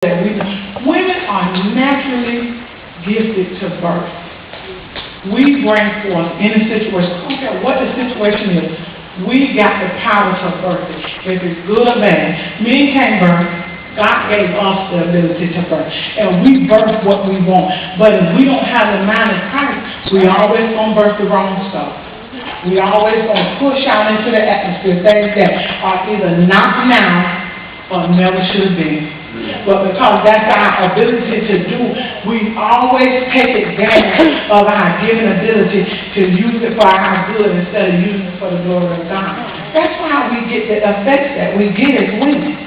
that women are naturally gifted to birth. We bring forth in a situation, I don't care what the situation is, we got the power to birth it. If it's good or bad, men can't birth. God gave us the ability to birth. And we birth what we want. But if we don't have the mind of Christ, we always going to birth the wrong stuff. We always going to push out into the atmosphere things that are either not now or never should be. But because that's our ability to do, we always take advantage of our given ability to use it for our good instead of using it for the glory of God. That's why we get the effects that we get as women.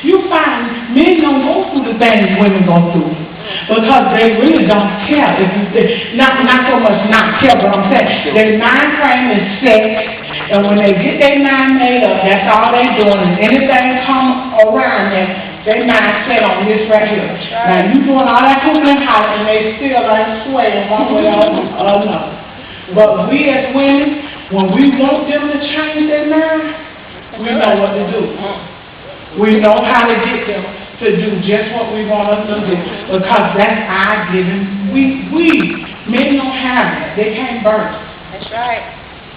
You find men don't go through the things women go through because they really don't care. Not so much not care, but I'm saying their mind frame is set, and when they get their mind made up, that's all they're doing. And anything come around them, they mind set on this right here. Now you doing all that hooping and hollering, and they still ain't swaying one way or another. But we as women, when we want them to change their mind, we know what to do. We know how to get them to do just what we want us to do because that's our giving. Men don't have that. They can't birth. That's right.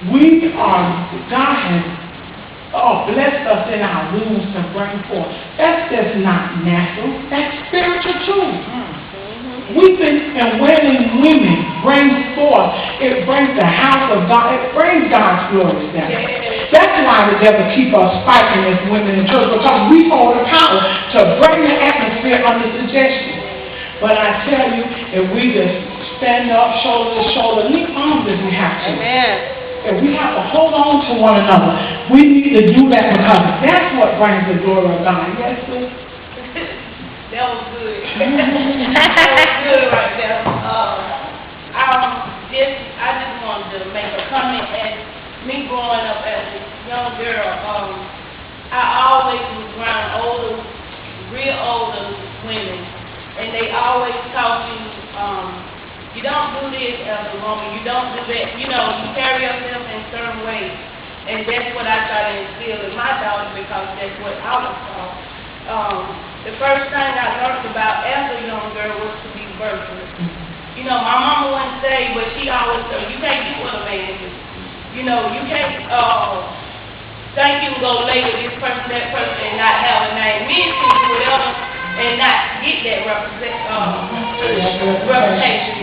God has blessed us in our wombs to bring forth. That's just not natural. That's spiritual too. Weeping and wailing women bring forth. It brings the house of God. It brings God's glory down. That's why the devil keep us fighting as women in church, because we hold the power to bring the atmosphere under suggestion. But I tell you, if we just stand up shoulder to shoulder, link arms if we have to. Amen. If we have to hold on to one another, we need to do that because that's what brings the glory of God. Yes, sir? That was good. That was good right there. I just wanted to make a comment. As me growing up as a young girl, I always was around real older women, and they always taught you, you don't do this as a woman, you don't do that. You know, you carry yourself in certain ways, and that's what I try to instill in my daughter because that's what I was taught. The first thing I learned about as a young girl was to be virtuous. You know, my mama wouldn't say, but she always said, you can't do what a man do. You know, you can't think you can go lay with this person, that person, and not have a name. Men can do whatever and not get that reputation,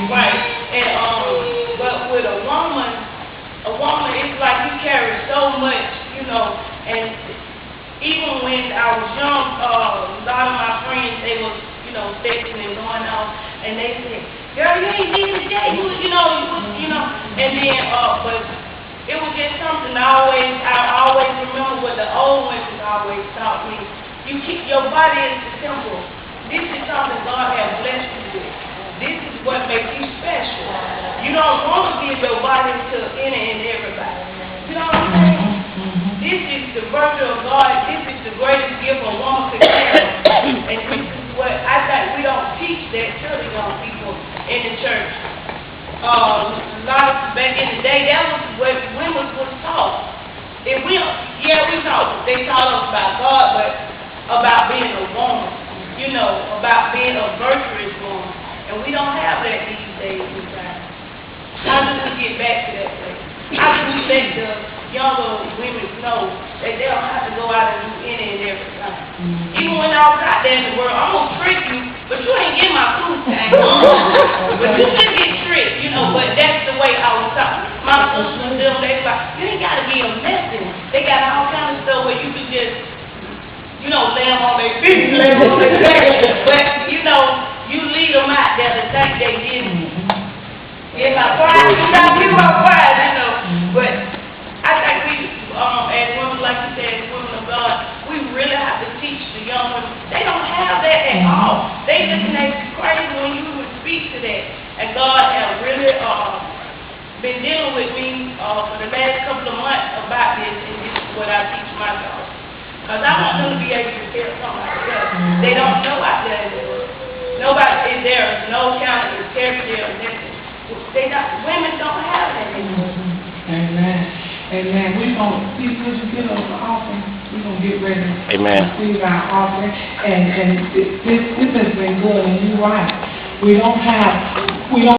right? And but with a woman, it's like you carry so much, you know, and even when I was young, a lot of my friends, they was, you know, sexting and going out, and they said, girl, you ain't need to date, you know, and then, but it was just something I always remember what the old women always taught me. You keep your body is the temple. This is something God has blessed you with. This is what makes you special. You don't want to give your body to any and everybody. You know what I'm saying? This is the virtue of God. This is the greatest gift a woman could have. And this is what I think we don't teach that to the young people in the church. A lot of back in the day, that was what women was taught. They taught us about God, but about being a woman, you know, about being a virtuous woman. And we don't have that these days. How do we get back to that place? How do we let the younger women know that they don't have to go out and do any and everything? Even when I was out there in the world, I'm going to trick you, but you ain't getting my food tag. But you just get tricked, you know, but that's the way I was taught. My sisters, they like, you ain't got to be a message. They got all kind of stuff where you can just, you know, lay them on their feet, lay them on their back. But, you know, you lead them out there to think they didn't. Get my pride, you got to get my pride, you know. But I think we, as women, like you said, as women of God, we really have to teach the young women. They don't have that at all. They just make you crazy when you would speak to that. And God has really been dealing with me for the last couple of months about this, and this is what I teach my daughters. Because I want them to be able to tell somebody else. They don't know out there in the world. Nobody is there, no kind of integrity or nothing. Women don't have that anymore. Amen. Amen. We're going to see, could you get us an offering? we're gonna get ready to Amen. receive our offering, and this has been good, and you're right. We don't have